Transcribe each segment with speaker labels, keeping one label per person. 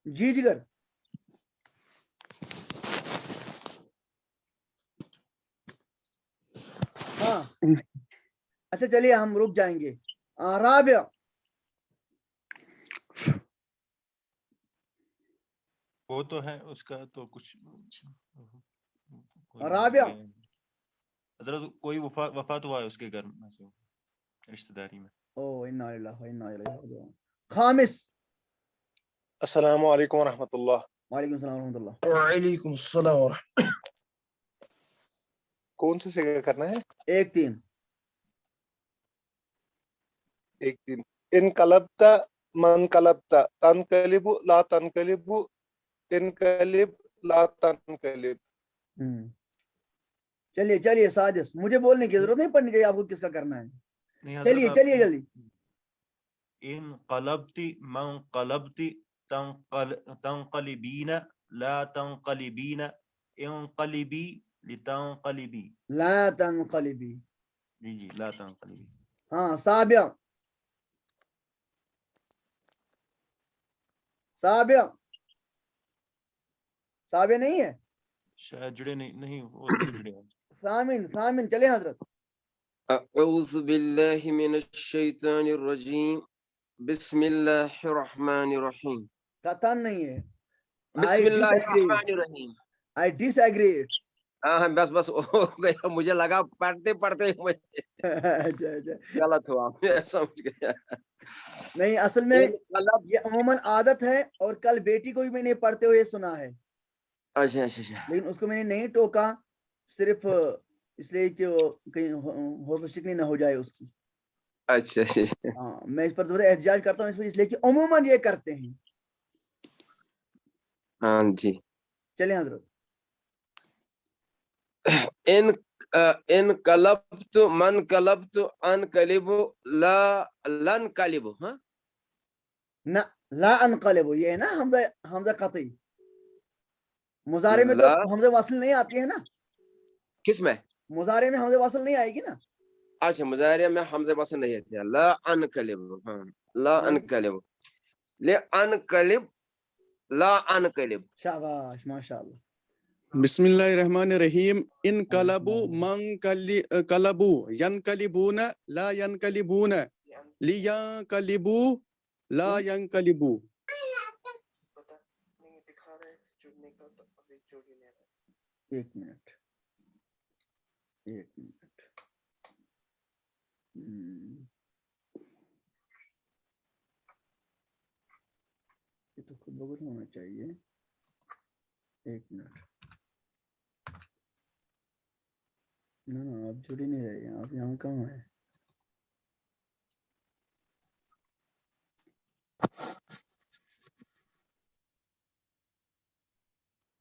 Speaker 1: جی جگر ہاں اچھا چلیے ہم رک جائیں گے. رابع
Speaker 2: وہ تو ہے اس کا تو کچھ
Speaker 1: رابع
Speaker 2: حضرت کوئی وفات ہوا ہے اس کے گھر میں سے رشتہ داری میں.
Speaker 1: او انا للہ و انا الیہ راجعون. خامس
Speaker 3: السلام علیکم ورحمۃ اللہ.
Speaker 1: وعلیکم السلام ورحمۃ اللہ.
Speaker 4: وعلیکم السلام ورحمۃ.
Speaker 3: کون سے سے کرنا ہے؟
Speaker 1: 1-3
Speaker 3: 1-3. انقلبت منقلبت تنقلب لا تنقلب انقلب لا تنقلب.
Speaker 1: چلیے چلیے سادس مجھے بولنے کی ضرورت نہیں پڑنی چاہیے آپ کو کس کا کرنا ہے. چلیے چلیے جلدی.
Speaker 2: انقلبتی منقلبتی تنقلبین لا تنقلبین انقلبی لتنقلبی.
Speaker 1: لا تنقلبی.
Speaker 2: جی لا تنقلبی.
Speaker 1: ہاں سابع سابع سابع نہیں ہے
Speaker 2: شاید جڑے نہیں وہ نہیں جڑے.
Speaker 1: ثامن چلے حضرت.
Speaker 5: اعوذ باللہ من الشیطان الرجیم بسم اللہ الرحمن الرحیم.
Speaker 1: تن نہیں ہے.
Speaker 5: بسم اللہ الرحمن الرحیم.
Speaker 1: I disagree.
Speaker 5: ہاں بس ہو گیا. مجھے لگا پڑھتے غلط ہوا. میں سمجھ گیا.
Speaker 1: نہیں اصل میں یہ عموماً عادت ہے اور کل بیٹی کو بھی میں نے پڑھتے ہوئے سنا ہے.
Speaker 5: اچھا
Speaker 1: لیکن اس کو میں نے نہیں ٹوکا صرف اس لیے کہ وہ کہیں ہوش شکنی نہ ہو جائے اس کی.
Speaker 5: اچھا
Speaker 1: ہاں میں اس پر ضرور احتجاج کرتا ہوں اس لیے کہ عموماً یہ کرتے ہیں.
Speaker 5: ہاں جی.
Speaker 1: چلیں حضرت.
Speaker 5: انقلبت منقلبت انقلب لا لنقلب. ہاں
Speaker 1: نہ لا انقلب یہ ہے نا حمزہ قطعی. مضارع میں تو حمزہ وصل نہیں آتی ہے نا.
Speaker 5: کس میں؟
Speaker 1: مضارع میں حمزہ وصل نہیں آئے گی نا.
Speaker 5: اچھا مضارع میں حمزہ وصل نہیں ہے. لا انقلب. ہاں لا انقلب لانقلب لا انقلب.
Speaker 1: شاباش ماشاءاللہ.
Speaker 4: بسم اللہ الرحمن الرحیم. انقلبوا منقلبوا ینقلبون لا ینقلبون لینقلبوا لا ینقلبوا.
Speaker 1: ایک منٹ یہ تو خود بخود ہونا چاہیے. ایک منٹ. نہ آپ جڑی نہیں رہے ہیں. آپ یہاں کہاں ہیں؟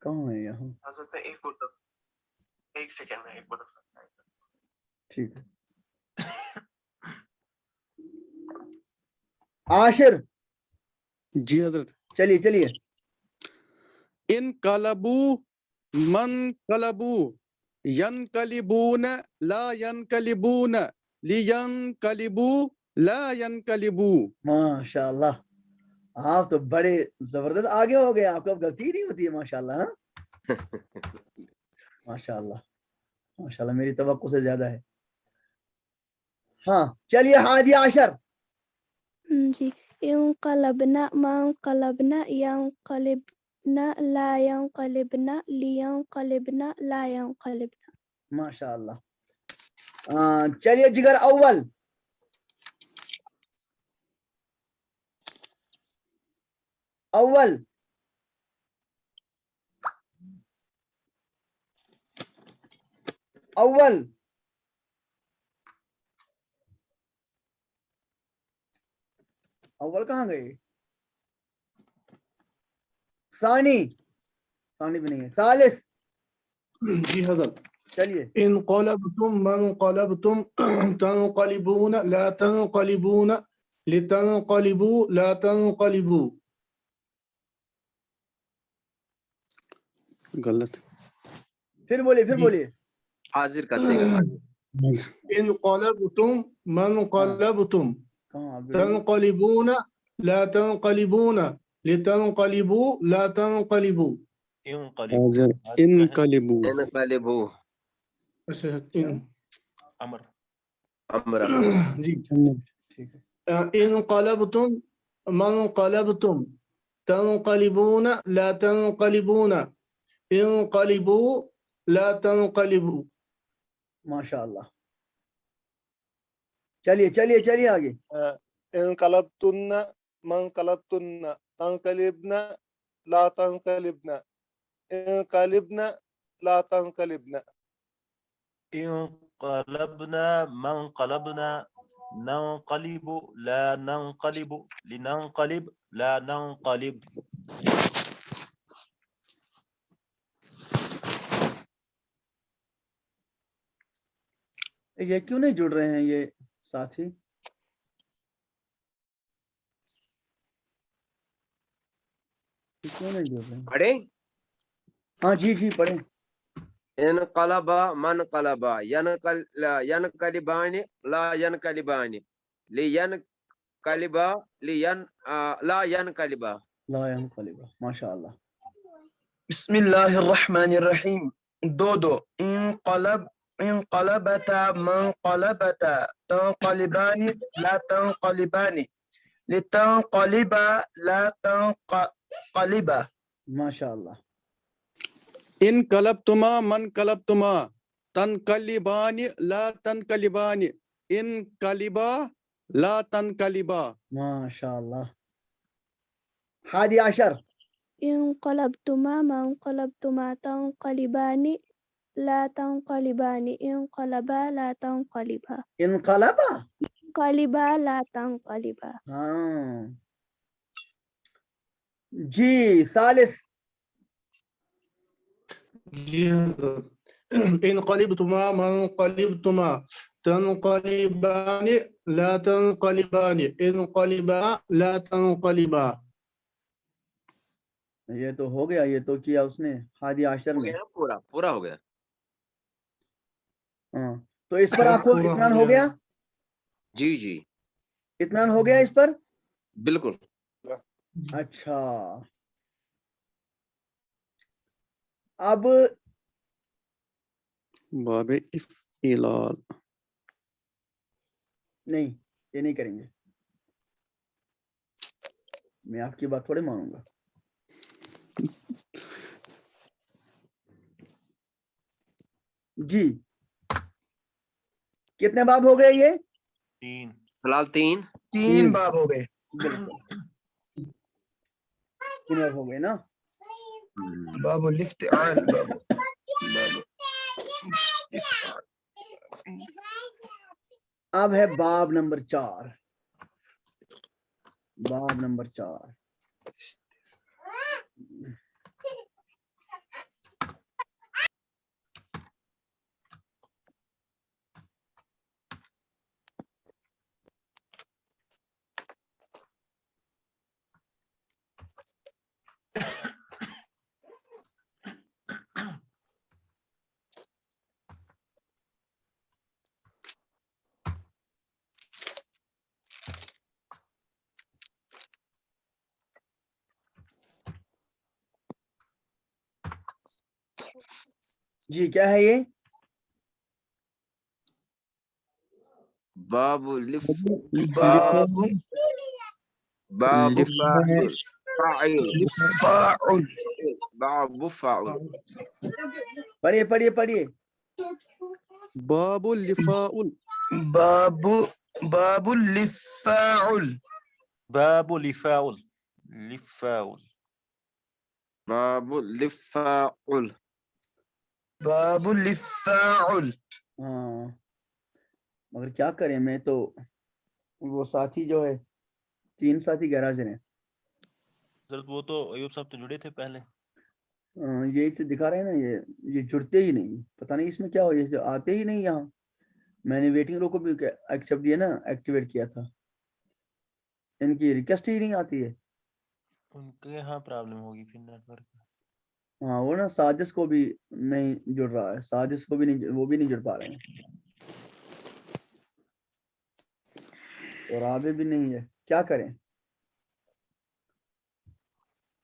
Speaker 1: کہاں ہے یہاں؟
Speaker 3: ایک سیکنڈ میں ایک بار.
Speaker 1: ٹھیک ہے. عاشر.
Speaker 4: جی حضرت.
Speaker 1: چلیے.
Speaker 4: انقلبوا منقلبوا ینقلبون لا ینقلبون لینقلبوا لا ینقلبوا.
Speaker 1: ماشاء اللہ آپ تو بڑے زبردست آگے ہو گئے. آپ کو اب غلطی نہیں ہوتی ہے. ماشاء اللہ. ماشاء اللہ میری توقع سے زیادہ ہے. ہاں چلیے ہادی عشر.
Speaker 6: جی انقلبنا منقلبنا ینقلبنا لا ینقلبنا لینقلبنا لا ینقلبنا.
Speaker 1: ماشاء اللہ. چلیے جگر اول. اول کہاں گئے؟ ثانی بھی نہیں ہے. ثالث.
Speaker 7: جی حضرت.
Speaker 1: چلیے.
Speaker 7: انقلبتم منقلبتم تنقلبون لا تنقلبون لتنقلبوا لا تنقلبوا.
Speaker 4: غلط.
Speaker 1: پھر بولیے.
Speaker 5: حاضر کا صحیح.
Speaker 7: انقلبتم منقلبتم تنقلبون لا تنقلبون لتنقلبوا لا تنقلبوا.
Speaker 2: انقلبوا
Speaker 4: حاضر انقلبوا
Speaker 5: انقلبوا
Speaker 7: اچھا
Speaker 2: امر
Speaker 5: امرا
Speaker 7: جی
Speaker 1: ٹھیک ہے.
Speaker 7: انقلبتم منقلبتم تنقلبون لا تنقلبون انقلبوا لا تنقلبوا.
Speaker 1: ماشاء اللہ. چلیے چلیے چلیے آگے.
Speaker 3: انقلبتن منقلبتن تنقلبن لا تنقلبن انقلبن لا تنقلبن.
Speaker 2: انقلبنا منقلبنا ننقلب لا ننقلب لننقلب لا ننقلب.
Speaker 1: یہ کیوں نہیں جڑ رہے ہیں یہ ساتھی؟ یہ کیوں نہیں جڑ رہے ہیں؟
Speaker 5: پڑھے
Speaker 1: ہاں جی جی پڑھیں.
Speaker 5: انقلبا منقلبا ينقلبان لا ينقلبان لينقلبا لا ينقلبا.
Speaker 1: لا ينقلب. ماشاء اللہ.
Speaker 8: بسم الله الرحمن الرحيم. دودو انقلبتا منقلبتا تنقلبان لا تنقلبان لتنقلبا لا تنقلبا.
Speaker 1: ماشاء اللہ.
Speaker 4: انقلبتما منقلبتما تنقلبان لا تنقلبان انقلبا لا تنقلبا.
Speaker 1: ماشاء اللہ. 11.
Speaker 6: انقلبتما منقلبتما تنقلبان لا تنقلبان انقلبا لا تنقلبا
Speaker 1: انقلبا.
Speaker 6: انقلبا لا تنقلبا.
Speaker 1: ہاں جی. 3.
Speaker 7: جی انقلبتما منقلبتما تنقلبان لا تنقلبان انقلبا لا تنقلبا.
Speaker 1: یہ تو ہو گیا. یہ تو کیا اس نے 11
Speaker 5: ہو
Speaker 1: میں.
Speaker 5: گیا پورا پورا ہو گیا.
Speaker 1: ہاں تو اس پر آپ کو
Speaker 7: پورا ہو
Speaker 1: اطمینان ہو
Speaker 7: گیا.
Speaker 1: گیا؟
Speaker 5: جی جی
Speaker 1: اطمینان ہو گیا اس پر؟
Speaker 5: بالکل.
Speaker 1: اچھا. اب
Speaker 4: باب افعلال.
Speaker 1: نہیں یہ نہیں کریں گے. میں آپ کی بات تھوڑے مانوں گا. جی کتنے باب ہو گئے یہ؟
Speaker 2: 3.
Speaker 5: فی الحال 3.
Speaker 8: تین باب ہو گئے.
Speaker 1: بالکل 3 باب ہو گئے نا.
Speaker 8: باب الافتعال باب
Speaker 1: اب ہے باب نمبر 4. باب نمبر 4. جی کیا ہے یہ؟
Speaker 5: باب
Speaker 8: باب
Speaker 5: باب فاعل
Speaker 8: فاعل
Speaker 5: باب فاعل.
Speaker 1: پڑھیے پڑھیے پڑھیے.
Speaker 4: باب الفاعل.
Speaker 8: باب باب الفاعل
Speaker 2: باب لفاعل لفاعل.
Speaker 5: باب لفاعل.
Speaker 8: باب الفاعل.
Speaker 1: ہاں مگر کیا کریں. میں تو وہ ساتھی جو ہے 3 ساتھی گیراج ہیں.
Speaker 2: حضرت وہ تو ایوب صاحب تو جڑے تھے پہلے.
Speaker 1: یہی تو دکھا رہے ہیں نا. یہ جڑتے ہی نہیں. پتہ نہیں اس میں کیا ہو. یہ جو آتے ہی نہیں یہاں. میں نے ویٹنگ رو کو بھی ایکسیپٹ کیا نا, ایکٹیویٹ کیا تھا. ان کی ریکویسٹ ہی نہیں آتی ہے.
Speaker 2: ان کے یہاں پرابلم ہوگی پھر نیٹ ورک.
Speaker 1: ہاں وہ نا ساجس کو بھی نہیں جڑ رہا ہے. ساجس کو بھی نہیں, وہ بھی نہیں جڑ پا رہے ہیں. اور آگے بھی نہیں ہے. کیا کریں.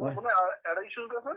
Speaker 1: Why?
Speaker 3: Buna addition kasın.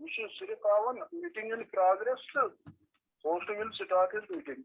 Speaker 3: You should sit down. Meeting in progress. Host will start his meeting.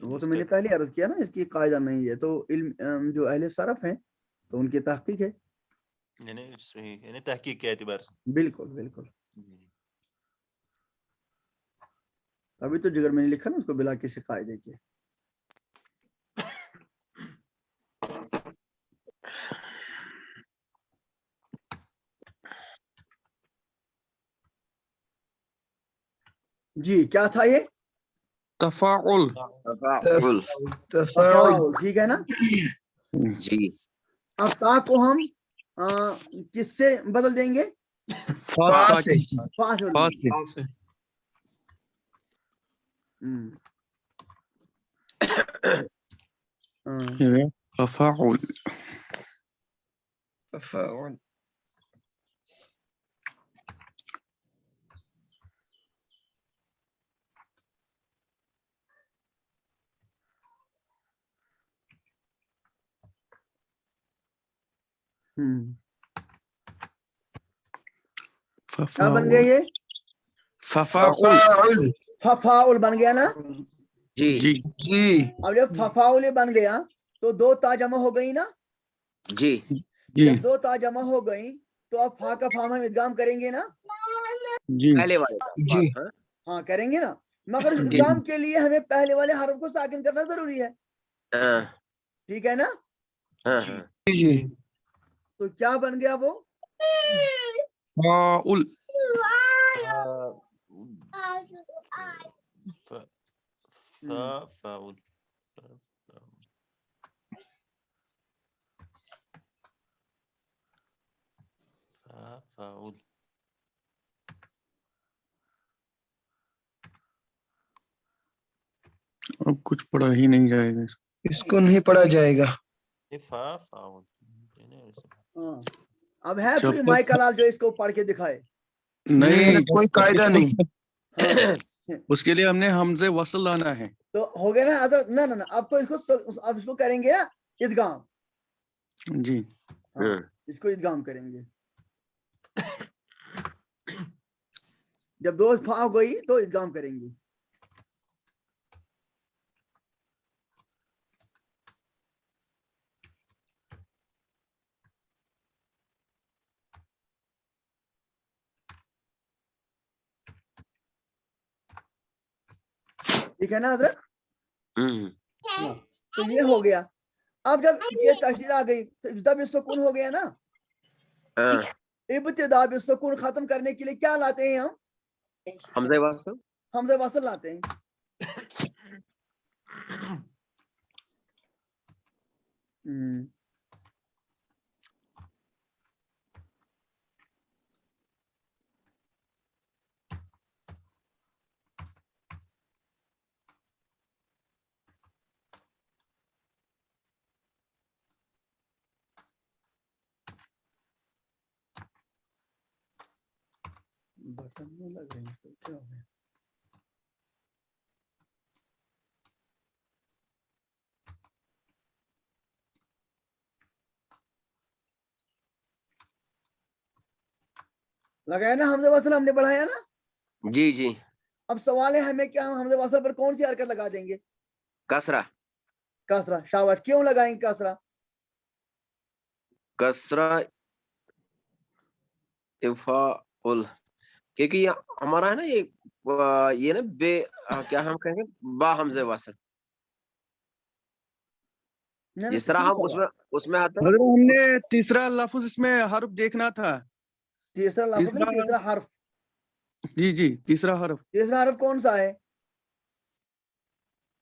Speaker 1: وہ تو میں نے پہلے عرض کیا نا اس کی قاعدہ نہیں ہے, تو علم جو اہل صرف ہیں تو ان کی تحقیق ہے.
Speaker 2: یعنی صحیح, یعنی تحقیق کے اعتبار سے.
Speaker 1: بالکل بالکل. ابھی تو جگر میں نے لکھا نا اس کو بلا کسی قاعدے کے. جی کیا تھا یہ؟
Speaker 4: تفاعل.
Speaker 5: تفاعل.
Speaker 8: تفاعل.
Speaker 1: ٹھیک ہے نا.
Speaker 5: جی
Speaker 1: اب تا کو ہم کس سے بدل دیں گے؟
Speaker 8: فا سے.
Speaker 1: فا سے بدل
Speaker 4: فا
Speaker 1: دیں گے.
Speaker 4: سے. تفاعل.
Speaker 8: تفاعل.
Speaker 1: کیا بن گیا یہ؟
Speaker 8: تفاعل.
Speaker 1: ففاؤل بن گیا نا.
Speaker 5: جی
Speaker 4: جی
Speaker 8: جی
Speaker 1: اب جب ففاؤل بن گیا تو دو تا جمع ہو گئی نا.
Speaker 5: جی
Speaker 4: جی
Speaker 1: جب دو تا جمع ہو گئی تو اب فا کا فا ہم ادغام کریں گے نا.
Speaker 4: جی
Speaker 5: پہلے والے کا
Speaker 4: جی
Speaker 5: ہاں
Speaker 1: ہاں کریں گے نا, مگر اس
Speaker 5: جی
Speaker 1: ادغام کے لیے ہمیں پہلے والے حرف کو ساکن کرنا ضروری ہے.
Speaker 5: ہاں
Speaker 1: ٹھیک ہے نا.
Speaker 5: ہاں
Speaker 2: جی.
Speaker 5: ہاں
Speaker 8: جی
Speaker 1: تو کیا بن گیا وہ؟
Speaker 4: فاعل.
Speaker 2: فاعل. فاعل.
Speaker 4: اب کچھ پڑھا ہی نہیں جائے گا.
Speaker 8: اس کو نہیں پڑھا جائے گا.
Speaker 2: یہ فاعل.
Speaker 1: ہاں اب ہے
Speaker 4: جب
Speaker 1: کوئی
Speaker 4: تک
Speaker 1: مائک لال جو اس کو پڑھ کے دکھائے؟
Speaker 4: نہیں,
Speaker 8: کوئی قاعدہ نہیں.
Speaker 1: ہاں
Speaker 4: اس کے لیے ہم نے حمزے وصل لانا ہے.
Speaker 1: تو ہو گیا نا حضرت. نہ نہ اب تو اب اس کو کریں گے نا ادغام.
Speaker 4: جی
Speaker 1: ہاں اس کو ادغام کریں گے. جب دو فا ہو گئی تو ادغام کریں گے. ٹھیک ہے نا حضرت. تو یہ ہو گیا. اب جب یہ تشدید آ گئی تو ابتدا بالسکون ہو گیا نا.
Speaker 5: ہاں
Speaker 1: ابتدا بالسکون ختم کرنے کے لیے کیا لاتے ہیں ہم؟
Speaker 5: حمزہ واسطہ
Speaker 1: حمزہ وصل لاتے ہیں. بٹن نہیں لگ رہے ہیں, کیا ہو گیا؟ لگایا نا حمزہ وصل, ہم نے بڑھایا نا.
Speaker 5: جی جی
Speaker 1: اب سوال ہے ہمیں کیا ہم حمزہ وصل پر کون سی حرکت لگا دیں گے؟
Speaker 5: کسرہ
Speaker 1: کسرہ. شاباش. کیوں لگائیں گے کسرہ؟
Speaker 5: کسرہ تفاعل, کیونکہ یہ ہمارا ہے نا یہ نا بے کیا ہم کہیں گے با حمزہ وصل. جس طرح ہم اس میں آتا ہے
Speaker 4: حضرت ہم نے تیسرا لفظ اس میں حرف دیکھنا تھا.
Speaker 1: تیسرا لفظ نہیں, تیسرا حرف.
Speaker 4: جی جی تیسرا حرف.
Speaker 1: تیسرا حرف کون سا ہے؟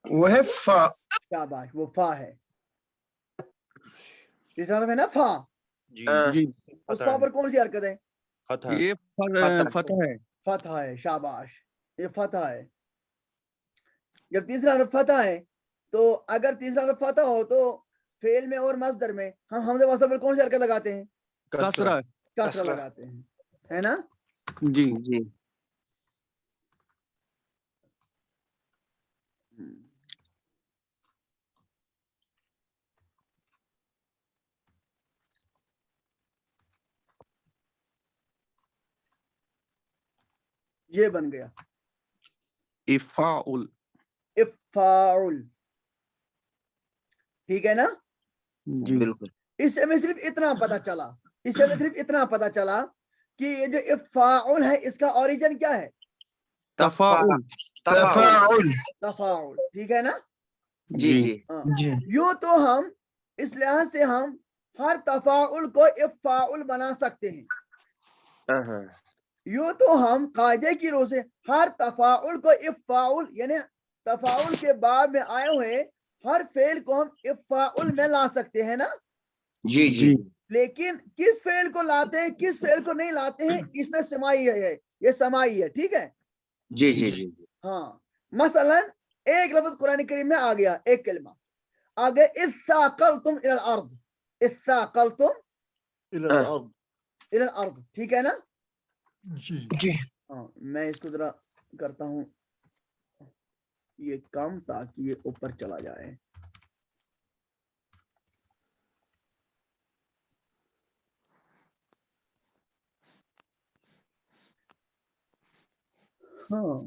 Speaker 8: وہ ہے فا.
Speaker 1: شاباش, وہ فا ہے. تیسرا حرف ہے نا فا.
Speaker 2: جی
Speaker 4: جی
Speaker 1: اس فا پر کون سی حرکت ہے؟
Speaker 2: فتح.
Speaker 4: یہ
Speaker 5: فتح.
Speaker 4: فتح ہے.
Speaker 1: فتح ہے. شاباش, یہ فتح ہے. جب تیسرا حرف فتح ہے تو اگر تیسرا حرف فتح ہو تو فعل میں اور مصدر میں ہم حمزہ وصل پر کون سی حرکت لگاتے ہیں؟
Speaker 4: کسرہ.
Speaker 1: کسرہ لگاتے ہیں, ہے نا.
Speaker 4: جی
Speaker 5: جی
Speaker 1: یہ بن گیا
Speaker 4: افاعل.
Speaker 1: افاعل. ٹھیک ہے نا؟
Speaker 4: جی
Speaker 5: بالکل
Speaker 1: اس سے ہمیں صرف اتنا پتا چلا کہ یہ جو افعال ہے اس کا اوریجن کیا ہے؟
Speaker 4: تفاعل
Speaker 5: تفاعل
Speaker 1: تفاعل، ٹھیک ہے نا؟
Speaker 5: جی
Speaker 4: جی
Speaker 5: جی
Speaker 1: ہاں۔
Speaker 8: جی
Speaker 1: یوں تو ہم اس لحاظ سے ہم ہر تفاعل کو افعال بنا سکتے ہیں،
Speaker 5: ہاں
Speaker 1: یوں تو ہم قاعدے کی روح سے ہر تفاعل کو افعال یعنی تفاعل کے باب میں آئے ہوئے ہر فعل کو ہم افعال میں لا سکتے ہیں نا؟
Speaker 5: جی جی
Speaker 1: لیکن کس فعل کو لاتے ہیں کس فعل کو نہیں لاتے ہیں اس میں سمائی ہے، یہ سمائی ہے، ٹھیک ہے؟
Speaker 5: جی جی جی
Speaker 1: ہاں مثلا ایک لفظ قرآن کریم میں آ گیا، ایک کلمہ آگے اثاقلتم الی الارض، اثاقلتم الی الارض، ٹھیک ہے نا؟
Speaker 8: جی
Speaker 1: ہاں میں اس کو ذرا کرتا ہوں یہ کم تاکہ یہ اوپر چلا جائے۔ ہاں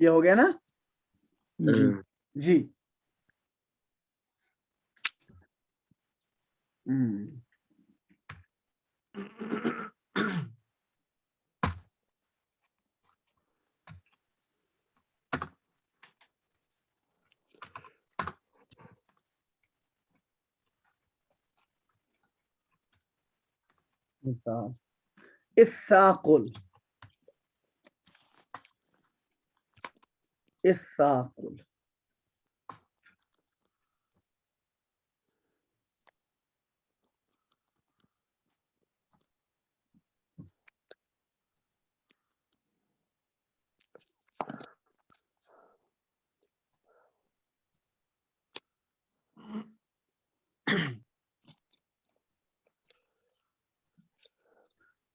Speaker 1: یہ ہو گیا نا؟
Speaker 4: جی
Speaker 1: جی الثاقل الثاقل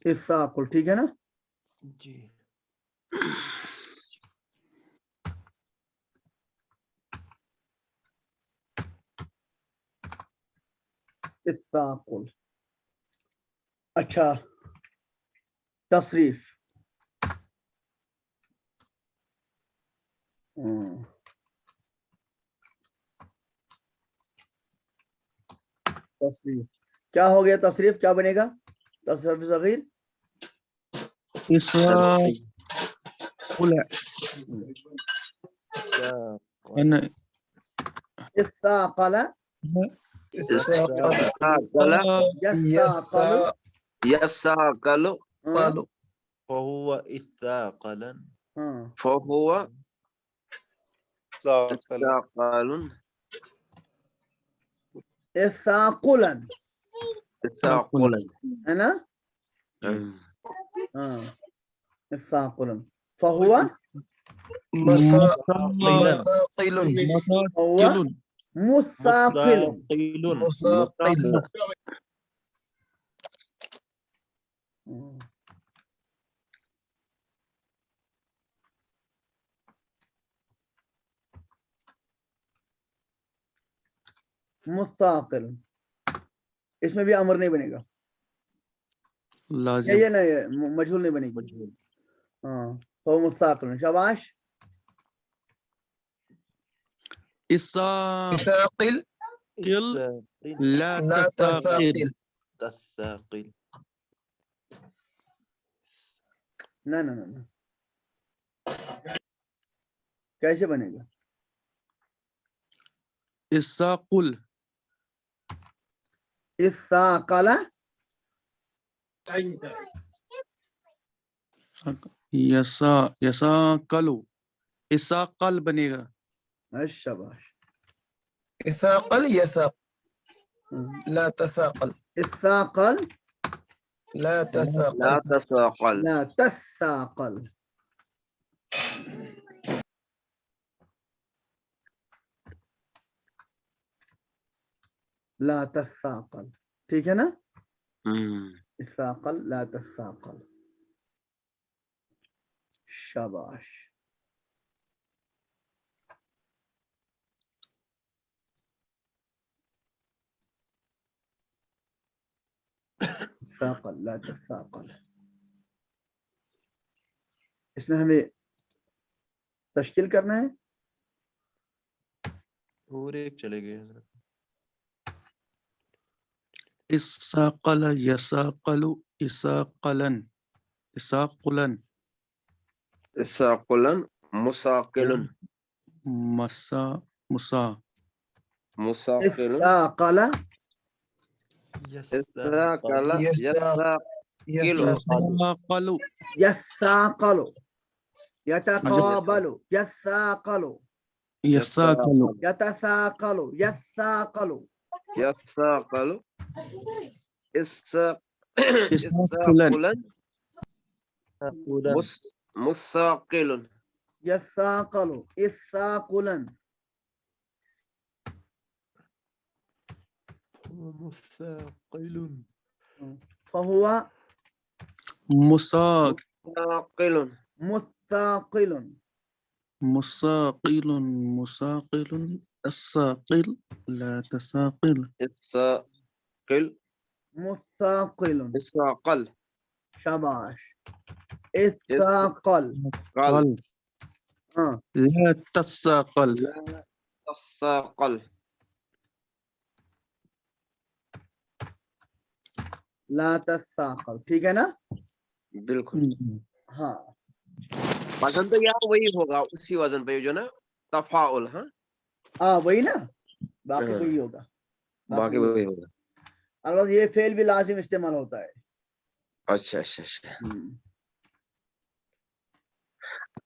Speaker 1: الثاقل، ٹھیک ہے نا؟
Speaker 2: جی
Speaker 1: الثاقل، اچھا تصریف، تصریف کیا ہو گیا؟ تصریف کیا بنے گا؟ تصریف صغیر الثاقل
Speaker 5: استثقل
Speaker 1: يثاقل
Speaker 5: يثاقل
Speaker 8: قالوا
Speaker 2: فهو اثاقلا
Speaker 5: فهو ثاقل
Speaker 1: ثاقلا
Speaker 5: ثاقلا
Speaker 1: ہے نا؟ ثاقلا فهو
Speaker 8: مثاقل
Speaker 1: هو مثاقل
Speaker 8: مثاقل
Speaker 1: مثاقل، اس میں بھی امر نہیں بنے گا،
Speaker 4: لازم
Speaker 1: یہ نہیں مجہول نہیں بنے گی۔ ہاں وہ مثاقل، شاباش۔
Speaker 4: الثاقل لا
Speaker 8: لا
Speaker 4: تثاقل
Speaker 2: تثاقل
Speaker 1: نہ کیسے بنے گا؟
Speaker 4: الثاقل
Speaker 1: الثاقل
Speaker 4: یساقلو اساقل بنے گا۔
Speaker 1: شاباش۔
Speaker 8: إثاقل يثاق لا تثاقل
Speaker 1: الثاقل
Speaker 8: لا تثاقل
Speaker 5: لا تثاقل
Speaker 1: لا تثاقل، لا تساقل, ٹھیک ہے نا,
Speaker 5: ہم،
Speaker 1: اثاقل لا تساقل, شاباش. اثاقل لا تساقل, اس میں ہمیں تشکیل کرنا ہے.
Speaker 2: اور ایک چلے گئے حضرت.
Speaker 4: اساقل یساقل اساقلن اساقلن
Speaker 5: ثاقلن مساقلن
Speaker 4: مسا مسا
Speaker 5: مساقلن
Speaker 1: اثاقل
Speaker 5: استاقل
Speaker 8: يساق
Speaker 5: يساقل
Speaker 4: یساقل
Speaker 1: يساقل يتقابل يساقل
Speaker 4: یساقل
Speaker 1: يتساقل يساقل
Speaker 5: يساقل
Speaker 4: اساقلن
Speaker 5: استاقلن مساقل
Speaker 1: يساقل إساقلا
Speaker 2: مثاقل.
Speaker 1: فهو
Speaker 4: مساق
Speaker 5: مساقل
Speaker 1: مثاقل
Speaker 4: مساقل مساقل الساقل لا تساقل
Speaker 5: الساقل
Speaker 1: مثاقل.
Speaker 5: الساقل
Speaker 1: شاباش. إثاقل
Speaker 5: قل
Speaker 4: لا تساقل
Speaker 5: الساقل
Speaker 1: لا تساقل, ٹھیک ہے نا.
Speaker 5: بالکل.
Speaker 1: ہاں
Speaker 5: وزن تو یار وہی ہوگا اسی وزن پہ جو نا تفاعل. ہاں
Speaker 1: وہی نا, باقی وہی ہوگا.
Speaker 5: باقی وہی ہوگا.
Speaker 1: البتہ یہ فعل بھی لازم استعمال ہوتا ہے.
Speaker 5: اچھا اچھا اچھا.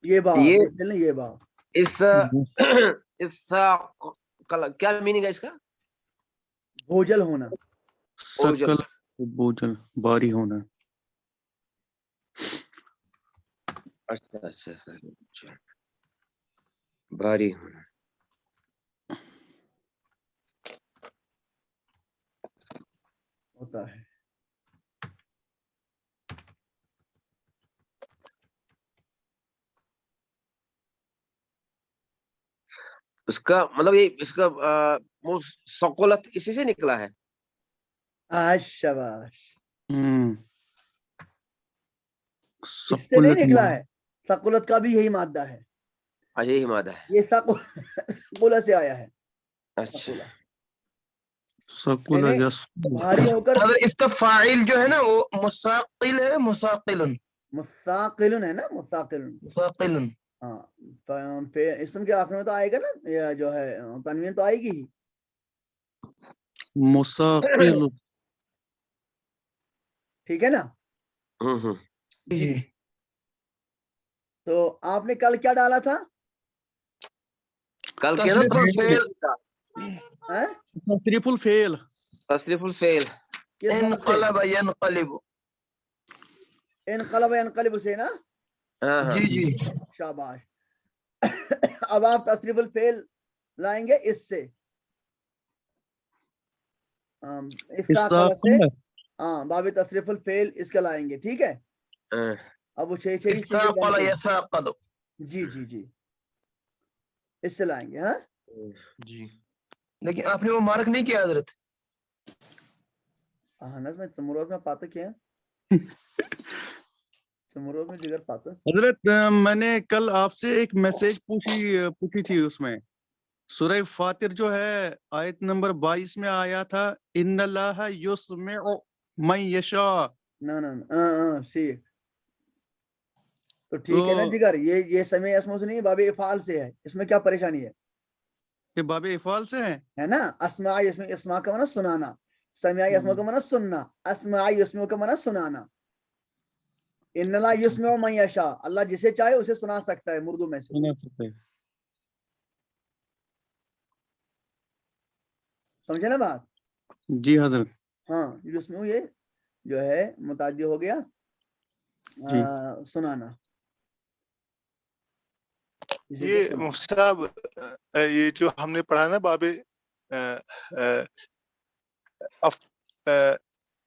Speaker 1: یہ بات
Speaker 5: یہ
Speaker 1: یہ بات
Speaker 5: اس کیا میننگ ہے اس کا؟
Speaker 1: بوجھل ہونا.
Speaker 4: سکل بوجھل باری ہونا.
Speaker 5: اچھا اچھا اچھا بھاری ہونا.
Speaker 1: ہوتا ہے.
Speaker 5: اس کا مطلب یہ اس کا ثقلت اسی سے نکلا ہے.
Speaker 1: شاباش. اس سے نہیں
Speaker 4: سکلت
Speaker 1: نکلا ہے, ثقلت کا بھی یہی مادہ ہے.
Speaker 5: اچھا یہی مادہ ہے.
Speaker 1: یہ ثقلت سے آیا ہے.
Speaker 5: اچھا
Speaker 4: سکل
Speaker 1: یعنی
Speaker 4: یسکل
Speaker 1: بھاری ہو کر
Speaker 8: حضرت اس کا فاعل جو ہے نا وہ مساقل ہے مساقلن
Speaker 1: مثاقل ہے نا, مثاقل.
Speaker 8: مساقلن.
Speaker 1: ہاں اسم کے آخر میں تو آئے گا نا, یہ جو ہے تنوین تو آئے گی ہی.
Speaker 4: مساقل
Speaker 1: ٹھیک ہے نا.
Speaker 8: جی
Speaker 1: تو آپ نے کل کیا ڈالا تھا؟
Speaker 5: کل کیا نا
Speaker 4: تصریف الفعل
Speaker 5: تصریف الفعل.
Speaker 1: کس بات سے؟
Speaker 8: انقلب ینقلب.
Speaker 1: انقلب ینقلب سے نا.
Speaker 8: جی جی
Speaker 1: شاباش. اب آپ تصریف الفعل لائیں گے اس سے, استاقل سے. ہاں باب تصریف الفعل اس کا لائیں گے, ٹھیک ہے. اب وہ چھ
Speaker 8: استاقل یساقل.
Speaker 1: جی جی جی اس سے لائیں گے. ہاں
Speaker 2: جی
Speaker 8: لیکن آپ نے وہ مارک نہیں کیا حضرت.
Speaker 1: میں سمروز میں پاتا کیا سمروز میں جگر پاتا.
Speaker 4: حضرت میں نے کل آپ سے ایک میسج پوچھی تھی. اس میں سورہ فاتر جو ہے آیت نمبر 22 میں آیا تھا ان اللہ یسمع من یشاء.
Speaker 1: ٹھیک. تو ٹھیک ہے نا جگر, یہ سمع اسموں سے نہیں, باب افعال سے ہے. اس میں کیا پریشانی ہے؟
Speaker 4: یہ باب افعال سے ہے
Speaker 1: نا. اسماء اسماء کا معنی سنانا, سمع اسماء کا معنی سننا, اسماء اسماء کا معنی سنانا. ان اللہ یسمع من یشاء, اللہ جسے چاہے اسے سنا سکتا ہے مردوں میں سے. سمجھے نا بات؟
Speaker 4: جی حضرت.
Speaker 1: ہاں یسمع یہ جو ہے متعدی ہو گیا
Speaker 4: جی
Speaker 1: سنانا.
Speaker 9: یہ مفتی صاحب یہ جو ہم نے پڑھا نا باب